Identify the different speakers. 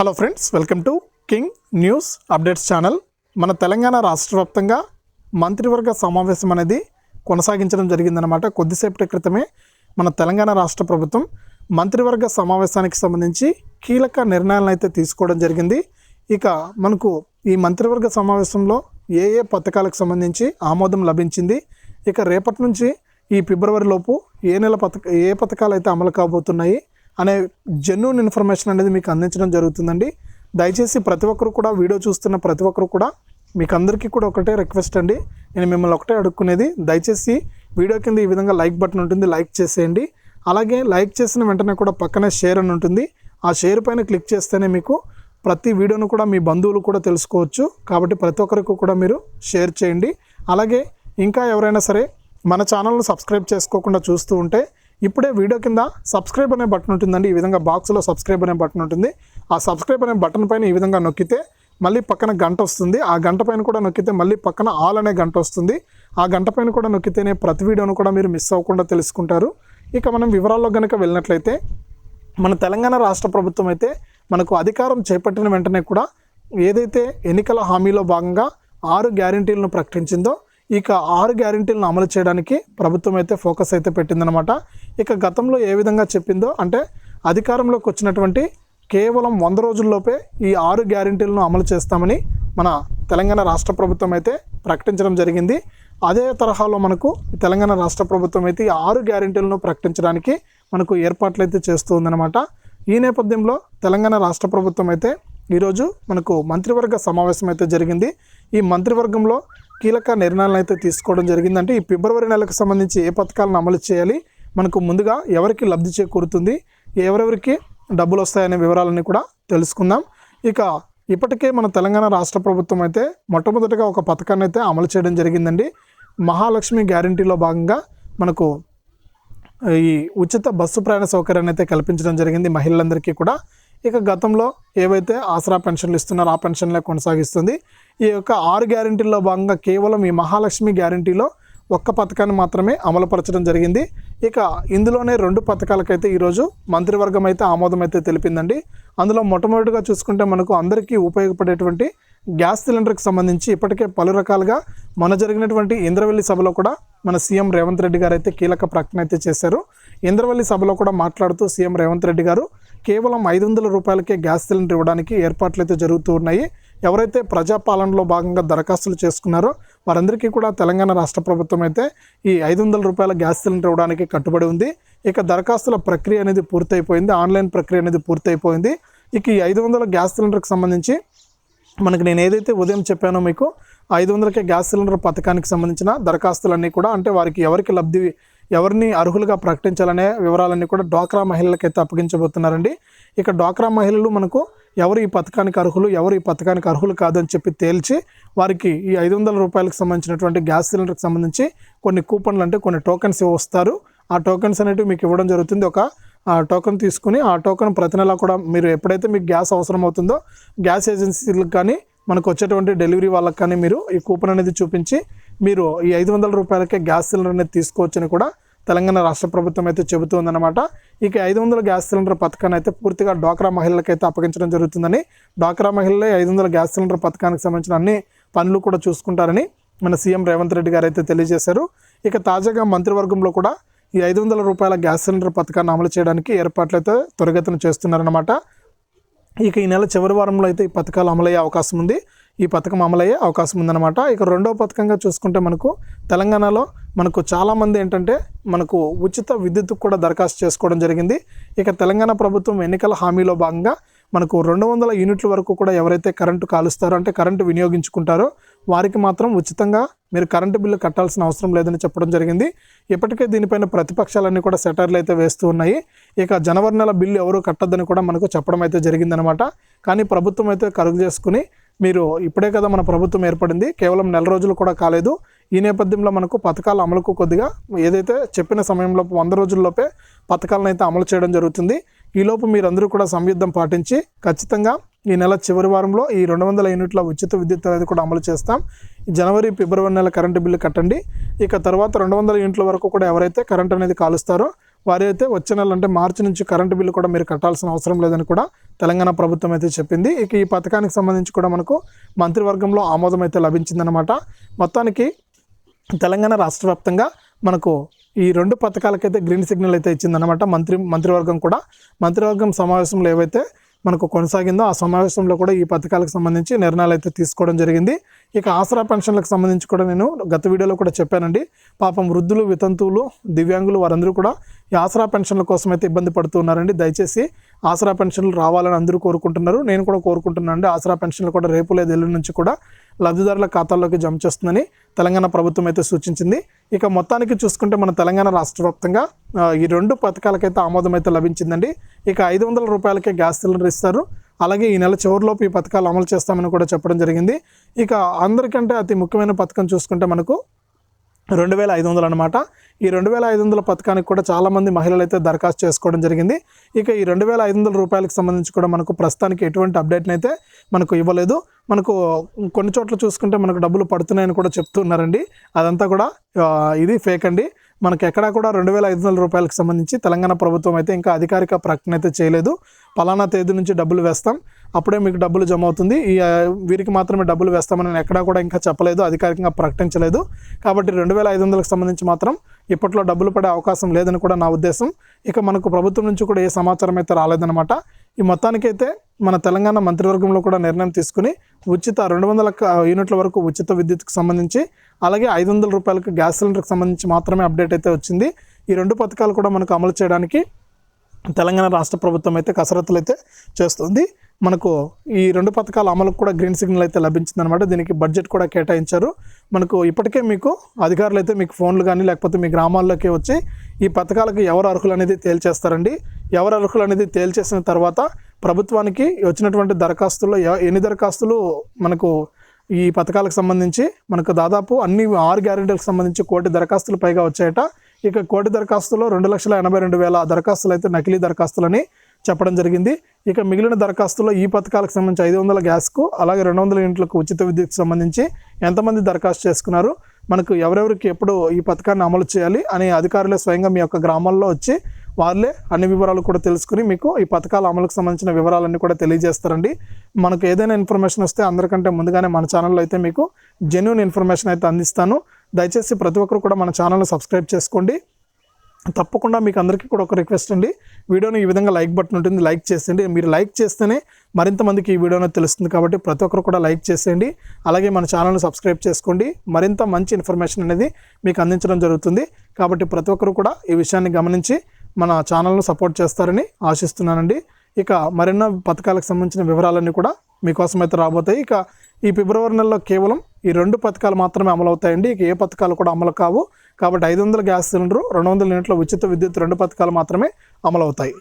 Speaker 1: Hello friends, welcome to king news updates channel. మన తెలంగాణ రాష్ట్ర వ్యాప్తంగా మంత్రివర్గ సమావేశం అనేది కొనసాగించడం జరిగిందనమాట. కొద్దిసేపటి క్రితమే మన తెలంగాణ రాష్ట్ర ప్రభుత్వం మంత్రివర్గ సమావేశానికి సంబంధించి కీలక నిర్ణయాలను అయితే తీసుకోవడం జరిగింది. ఇక మనకు ఈ మంత్రివర్గ సమావేశంలో ఏ పథకాలకు సంబంధించి ఆమోదం లభించింది, ఇక రేపటి నుంచి ఈ ఫిబ్రవరి లోపు ఏ పథకాలు అయితే అమలు కాబోతున్నాయి అనే జెన్యూన్ ఇన్ఫర్మేషన్ అనేది మీకు అందించడం జరుగుతుందండి. దయచేసి ప్రతి ఒక్కరు కూడా, వీడియో చూస్తున్న ప్రతి ఒక్కరు కూడా, మీకు అందరికీ కూడా ఒకటే రిక్వెస్ట్ అండి. నేను మిమ్మల్ని ఒకటే అడుక్కునేది, దయచేసి వీడియో కింద ఈ విధంగా లైక్ బటన్ ఉంటుంది, లైక్ చేసేయండి. అలాగే లైక్ చేసిన వెంటనే కూడా పక్కనే షేర్ అని ఉంటుంది, ఆ షేర్ పైన క్లిక్ చేస్తేనే మీకు ప్రతి వీడియోను కూడా మీ బంధువులు కూడా తెలుసుకోవచ్చు. కాబట్టి ప్రతి ఒక్కరికి కూడా మీరు షేర్ చేయండి. అలాగే ఇంకా ఎవరైనా సరే మన ఛానల్ను సబ్స్క్రైబ్ చేసుకోకుండా చూస్తూ ఉంటే ఇప్పుడే వీడియో కింద సబ్స్క్రైబ్ అనే బటన్ ఉంటుందండి. ఈ విధంగా బాక్స్లో సబ్స్క్రైబ్ అనే బటన్ ఉంటుంది. ఆ సబ్స్క్రైబ్ అనే బటన్ పైన ఈ విధంగా నొక్కితే మళ్ళీ పక్కన గంట వస్తుంది. ఆ గంట పైన కూడా నొక్కితే మళ్ళీ పక్కన ఆల్ అనే గంట వస్తుంది. ఆ గంట పైన కూడా నొక్కితేనే ప్రతి వీడియోను కూడా మీరు మిస్ అవ్వకుండా తెలుసుకుంటారు. ఇక మనం వివరాల్లో కనుక వెళ్ళినట్లయితే, మన తెలంగాణ రాష్ట్ర ప్రభుత్వం అయితే మనకు అధికారం చేపట్టిన వెంటనే కూడా ఏదైతే ఎన్నికల హామీలో భాగంగా 6 గ్యారెంటీలను ప్రకటించిందో, ఇక 6 గ్యారెంటీలను అమలు చేయడానికి ప్రభుత్వం అయితే ఫోకస్ అయితే పెట్టిందనమాట. ఇక గతంలో ఏ విధంగా చెప్పిందో, అంటే అధికారంలోకి వచ్చినటువంటి కేవలం 100 రోజుల్లోపే ఈ 6 గ్యారెంటీలను అమలు చేస్తామని మన తెలంగాణ రాష్ట్ర ప్రభుత్వం అయితే ప్రకటించడం జరిగింది. అదే తరహాలో మనకు తెలంగాణ రాష్ట్ర ప్రభుత్వం అయితే ఈ 6 గ్యారెంటీలను ప్రకటించడానికి మనకు ఏర్పాట్లు అయితే చేస్తూ ఉందన్నమాట. ఈ నేపథ్యంలో తెలంగాణ రాష్ట్ర ప్రభుత్వం అయితే ఈరోజు మనకు మంత్రివర్గ సమావేశం అయితే జరిగింది. ఈ మంత్రివర్గంలో కీలక నిర్ణయాలను అయితే తీసుకోవడం జరిగింది. అంటే ఈ ఫిబ్రవరి నెలకు సంబంధించి ఏ పథకాలను అమలు చేయాలి, మనకు ముందుగా ఎవరికి లబ్ధి చేకూరుతుంది, ఎవరెవరికి డబ్బులు వస్తాయనే వివరాలన్నీ కూడా తెలుసుకుందాం. ఇక ఇప్పటికే మన తెలంగాణ రాష్ట్ర ప్రభుత్వం అయితే మొట్టమొదటిగా ఒక పథకాన్ని అయితే అమలు చేయడం జరిగిందండి. మహాలక్ష్మి గ్యారెంటీలో భాగంగా మనకు ఈ ఉచిత బస్సు ప్రయాణ సౌకర్యాన్ని అయితే కల్పించడం జరిగింది మహిళలందరికీ కూడా. ఇక గతంలో ఏవైతే ఆసరా పెన్షన్లు ఇస్తున్నారో ఆ పెన్షన్లే కొనసాగిస్తుంది. ఈ యొక్క 6 గ్యారెంటీల్లో భాగంగా కేవలం ఈ మహాలక్ష్మి గ్యారెంటీలో ఒక్క పథకాన్ని మాత్రమే అమలుపరచడం జరిగింది. ఇక ఇందులోనే 2 పథకాలకైతే ఈరోజు మంత్రివర్గం అయితే ఆమోదం అయితే తెలిపిందండి. అందులో మొట్టమొదటిగా చూసుకుంటే మనకు అందరికీ ఉపయోగపడేటువంటి గ్యాస్ సిలిండర్కి సంబంధించి ఇప్పటికే పలు రకాలుగా మన జరిగినటువంటి ఇంద్రవెల్లి సభలో కూడా మన సీఎం రేవంత్ రెడ్డి గారు అయితే కీలక ప్రకటన అయితే చేశారు. ఇంద్రవెల్లి సభలో కూడా మాట్లాడుతూ సీఎం రేవంత్ రెడ్డి గారు కేవలం 500 రూపాయలకే గ్యాస్ సిలిండర్ ఇవ్వడానికి ఏర్పాట్లు అయితే జరుగుతూ ఉన్నాయి. ఎవరైతే ప్రజాపాలనలో భాగంగా దరఖాస్తులు చేసుకున్నారో వారందరికీ కూడా తెలంగాణ రాష్ట్ర ప్రభుత్వం అయితే ఈ 500 రూపాయల గ్యాస్ సిలిండర్ ఇవ్వడానికి కట్టుబడి ఉంది. ఇక దరఖాస్తుల ప్రక్రియ అనేది పూర్తయిపోయింది, ఆన్లైన్ ప్రక్రియ అనేది పూర్తయిపోయింది. ఇక ఈ 500 గ్యాస్ సిలిండర్కి సంబంధించి మనకి నేను ఏదైతే ఉదయం చెప్పానో మీకు 500కే గ్యాస్ సిలిండర్ పథకానికి సంబంధించిన దరఖాస్తులన్నీ కూడా, అంటే వారికి ఎవరిని అర్హులుగా ప్రకటించాలనే వివరాలన్నీ కూడా డ్వాక్రా మహిళలకైతే అప్పగించబోతున్నారండి. ఇక డ్వాక్రా మహిళలు మనకు ఎవరు ఈ పథకానికి అర్హులు, ఎవరు ఈ పథకానికి అర్హులు కాదని చెప్పి తేల్చి వారికి ఈ 500 రూపాయలకు సంబంధించినటువంటి గ్యాస్ సిలిండర్కి సంబంధించి కొన్ని కూపన్లు, అంటే కొన్ని టోకెన్స్ వస్తారు. ఆ టోకెన్స్ అనేవి మీకు ఇవ్వడం జరుగుతుంది. ఒక టోకెన్ తీసుకుని ఆ టోకెన్ ప్రతి నెల కూడా మీరు ఎప్పుడైతే మీకు గ్యాస్ అవసరం అవుతుందో గ్యాస్ ఏజెన్సీలకు కానీ మనకు వచ్చేటువంటి డెలివరీ వాళ్ళకి కానీ మీరు ఈ కూపన్ అనేది చూపించి మీరు ఈ 500 రూపాయలకే గ్యాస్ సిలిండర్ అనేది తీసుకోవచ్చని కూడా తెలంగాణ రాష్ట్ర ప్రభుత్వం అయితే చెబుతుందన్నమాట. ఇక 500 గ్యాస్ సిలిండర్ పథకాన్ని అయితే పూర్తిగా డ్వాక్రా మహిళలకైతే అప్పగించడం జరుగుతుందని, డ్వాక్రా మహిళలే 500 గ్యాస్ సిలిండర్ పథకానికి సంబంధించిన అన్ని పనులు కూడా చూసుకుంటారని మన సీఎం రేవంత్ రెడ్డి గారు అయితే తెలియజేశారు. ఇక తాజాగా మంత్రివర్గంలో కూడా ఈ 500 రూపాయల గ్యాస్ సిలిండర్ పథకాన్ని అమలు చేయడానికి ఏర్పాట్లు అయితే త్వరితగతిన చేస్తున్నారన్నమాట. ఇక ఈ నెల చివరి వారంలో అయితే ఈ పథకాలు అమలయ్యే అవకాశం ఉంది, ఈ పథకం అమలయ్యే అవకాశం ఉందన్నమాట. ఇక రెండవ పథకంగా చూసుకుంటే మనకు తెలంగాణలో మనకు చాలామంది ఏంటంటే మనకు ఉచిత విద్యుత్ కూడా దరఖాస్తు చేసుకోవడం జరిగింది. ఇక తెలంగాణ ప్రభుత్వం ఎన్నికల హామీలో భాగంగా మనకు 200 యూనిట్ల వరకు కూడా ఎవరైతే కరెంటు కాలుస్తారో, అంటే కరెంటు వినియోగించుకుంటారో వారికి మాత్రం ఉచితంగా మీరు కరెంటు బిల్లు కట్టాల్సిన అవసరం లేదని చెప్పడం జరిగింది. ఇప్పటికే దీనిపైన ప్రతిపక్షాలన్నీ కూడా సెటర్లు అయితే వేస్తూ ఉన్నాయి. ఇక జనవరి నెల బిల్లు ఎవరు కట్టద్దని కూడా మనకు చెప్పడం అయితే జరిగిందనమాట. కానీ ప్రభుత్వం అయితే కరుగు చేసుకుని, మీరు ఇప్పుడే కదా మన ప్రభుత్వం ఏర్పడింది, కేవలం 1 నెల రోజులు కూడా కాలేదు, ఈ నేపథ్యంలో మనకు పథకాల అమలుకు కొద్దిగా ఏదైతే చెప్పిన సమయంలో 100 రోజుల్లోపే పథకాలను అయితే అమలు చేయడం జరుగుతుంది. ఈలోపు మీరందరూ కూడా సంయుద్ధం పాటించి ఖచ్చితంగా ఈ నెల చివరి వారంలో ఈ 200 యూనిట్ల ఉచిత విద్యుత్ అనేది కూడా అమలు చేస్తాం. జనవరి ఫిబ్రవరి నెల కరెంటు బిల్లు కట్టండి. ఇక తర్వాత 200 యూనిట్ల వరకు కూడా ఎవరైతే కరెంట్ అనేది కాలుస్తారో వారి అయితే వచ్చే నెల అంటే మార్చి నుంచి కరెంటు బిల్లు కూడా మీరు కట్టాల్సిన అవసరం లేదని కూడా తెలంగాణ ప్రభుత్వం అయితే చెప్పింది. ఇక ఈ పథకానికి సంబంధించి కూడా మనకు మంత్రివర్గంలో ఆమోదం అయితే లభించిందనమాట. మొత్తానికి తెలంగాణ రాష్ట్ర వ్యాప్తంగా మనకు ఈ 2 పథకాలకైతే గ్రీన్ సిగ్నల్ అయితే ఇచ్చిందనమాట. మంత్రివర్గం సమావేశంలో ఏవైతే మనకు కొనసాగిందో ఆ సమావేశంలో కూడా ఈ పథకాలకు సంబంధించి నిర్ణయాలు అయితే తీసుకోవడం జరిగింది. ఇక ఆసరా పెన్షన్లకు సంబంధించి కూడా నేను గత వీడియోలో కూడా చెప్పానండి. పాపం వృద్ధులు, వితంతువులు, దివ్యాంగులు వారందరూ కూడా ఈ ఆసరా పెన్షన్ల కోసం అయితే ఇబ్బంది పడుతున్నారండి. దయచేసి ఆసరా పెన్షన్లు రావాలని అందరూ కోరుకుంటున్నారు. నేను కూడా కోరుకుంటున్నాను అండి. ఆసరా పెన్షన్లు కూడా రేపు లేదా ఎల్లుండి నుంచి కూడా లబ్ధిదారుల ఖాతాల్లోకి జమ చేస్తుందని తెలంగాణ ప్రభుత్వం అయితే సూచించింది. ఇక మొత్తానికి చూసుకుంటే మన తెలంగాణ రాష్ట్ర వ్యాప్తంగా ఈ 2 పథకాలకైతే ఆమోదం అయితే లభించిందండి. ఇక 500 రూపాయలకే గ్యాస్ సిలిండర్ ఇస్తారు. అలాగే ఈ నెల చివరిలోపు ఈ పథకాలు అమలు చేస్తామని కూడా చెప్పడం జరిగింది. ఇక అందరికంటే అతి ముఖ్యమైన పథకం చూసుకుంటే మనకు 2500 అనమాట. ఈ 2500 పథకానికి కూడా చాలామంది మహిళలు అయితే దరఖాస్తు చేసుకోవడం జరిగింది. ఇక ఈ 2500 రూపాయలకు సంబంధించి కూడా మనకు ప్రస్తుతానికి ఎటువంటి అప్డేట్ని అయితే మనకు ఇవ్వలేదు. మనకు కొన్ని చోట్ల చూసుకుంటే మనకు డబ్బులు పడుతున్నాయని కూడా చెప్తున్నారండి. అదంతా కూడా ఇది ఫేక్ అండి. మనకి ఎక్కడా కూడా 2500 రూపాయలకు సంబంధించి తెలంగాణ ప్రభుత్వం అయితే ఇంకా అధికారిక ప్రకటన అయితే చేయలేదు. పలానా తేదీ నుంచి డబ్బులు వేస్తాం, అప్పుడే మీకు డబ్బులు జమ అవుతుంది, వీరికి మాత్రమే డబ్బులు వేస్తామని ఎక్కడా కూడా ఇంకా చెప్పలేదు, అధికారికంగా ప్రకటించలేదు. కాబట్టి 2500కు సంబంధించి మాత్రం ఇప్పట్లో డబ్బులు పడే అవకాశం లేదని కూడా నా ఉద్దేశం. ఇక మనకు ప్రభుత్వం నుంచి కూడా ఏ సమాచారం అయితే రాలేదన్నమాట. ఈ మొత్తానికైతే మన తెలంగాణ మంత్రివర్గంలో కూడా నిర్ణయం తీసుకుని ఉచిత 200 యూనిట్ల వరకు ఉచిత విద్యుత్కు సంబంధించి, అలాగే 500 రూపాయలకు గ్యాస్ సిలిండర్కి సంబంధించి మాత్రమే అప్డేట్ అయితే వచ్చింది. ఈ 2 పథకాలు కూడా మనకు అమలు చేయడానికి తెలంగాణ రాష్ట్ర ప్రభుత్వం అయితే కసరత్తులు అయితే చేస్తుంది. మనకు ఈ 2 పథకాల అమలుకు కూడా గ్రీన్ సిగ్నల్ అయితే లభించిందనమాట. దీనికి బడ్జెట్ కూడా కేటాయించారు. మనకు ఇప్పటికే మీకు అధికారులు అయితే మీకు ఫోన్లు కానీ లేకపోతే మీ గ్రామాల్లోకి వచ్చి ఈ పథకాలకు ఎవరు అర్హులు అనేది తేల్చేస్తారండి. ఎవరు అర్హులు అనేది తేల్చేసిన తర్వాత ప్రభుత్వానికి వచ్చినటువంటి దరఖాస్తుల్లో ఎన్ని దరఖాస్తులు మనకు ఈ పథకాలకు సంబంధించి మనకు దాదాపు అన్ని 6 గ్యారెంటీలకు సంబంధించి 1 కోటి దరఖాస్తులు పైగా వచ్చాయట. ఇక 1 కోటి దరఖాస్తుల్లో 2,82,000 దరఖాస్తులు అయితే నకిలీ దరఖాస్తులని చెప్పడం జరిగింది. ఇక మిగిలిన దరఖాస్తుల్లో ఈ పథకాలకు సంబంధించి 500 గ్యాస్కు అలాగే 200 యూనిట్లకు ఉచిత విద్యుత్కు సంబంధించి ఎంతమంది దరఖాస్తు చేసుకున్నారు, మనకు ఎవరెవరికి ఎప్పుడు ఈ పథకాన్ని అమలు చేయాలి అని అధికారులే స్వయంగా మీ యొక్క గ్రామాల్లో వచ్చి వాళ్ళే అన్ని వివరాలు కూడా తెలుసుకుని మీకు ఈ పథకాల అమలుకు సంబంధించిన వివరాలన్నీ కూడా తెలియజేస్తారండి. మనకు ఏదైనా ఇన్ఫర్మేషన్ వస్తే అందరికంటే ముందుగానే మన ఛానల్లో అయితే మీకు జెన్యూన్ ఇన్ఫర్మేషన్ అయితే అందిస్తాను. దయచేసి ప్రతి ఒక్కరు కూడా మన ఛానల్ని సబ్స్క్రైబ్ చేసుకోండి. తప్పకుండా మీకు అందరికీ కూడా ఒక రిక్వెస్ట్ అండి, వీడియోని ఈ విధంగా లైక్ బటన్ ఉంటుంది, లైక్ చేసేయండి. మీరు లైక్ చేస్తేనే మరింత మందికి ఈ వీడియోని తెలుస్తుంది కాబట్టి ప్రతి ఒక్కరు కూడా లైక్ చేసేయండి. అలాగే మన ఛానల్ని సబ్స్క్రైబ్ చేసుకోండి. మరింత మంచి ఇన్ఫర్మేషన్ అనేది మీకు అందించడం జరుగుతుంది. కాబట్టి ప్రతి ఒక్కరు కూడా ఈ విషయాన్ని గమనించి మన ఛానల్ను సపోర్ట్ చేస్తారని ఆశిస్తున్నానండి. ఇక మరెన్నో పథకాలకు సంబంధించిన వివరాలన్నీ కూడా మీకోసం అయితే రాబోతాయి. ఇక ఈ ఫిబ్రవరి నెలలో కేవలం ఈ 2 పథకాలు మాత్రమే అమలు అవుతాయండి. ఇక ఏ పథకాలు కూడా అమలు కావు. కాబట్టి 500 గ్యాస్ సిలిండరు, 200 యూనిట్ల ఉచిత విద్యుత్ 2 పథకాలు మాత్రమే అమలు అవుతాయి.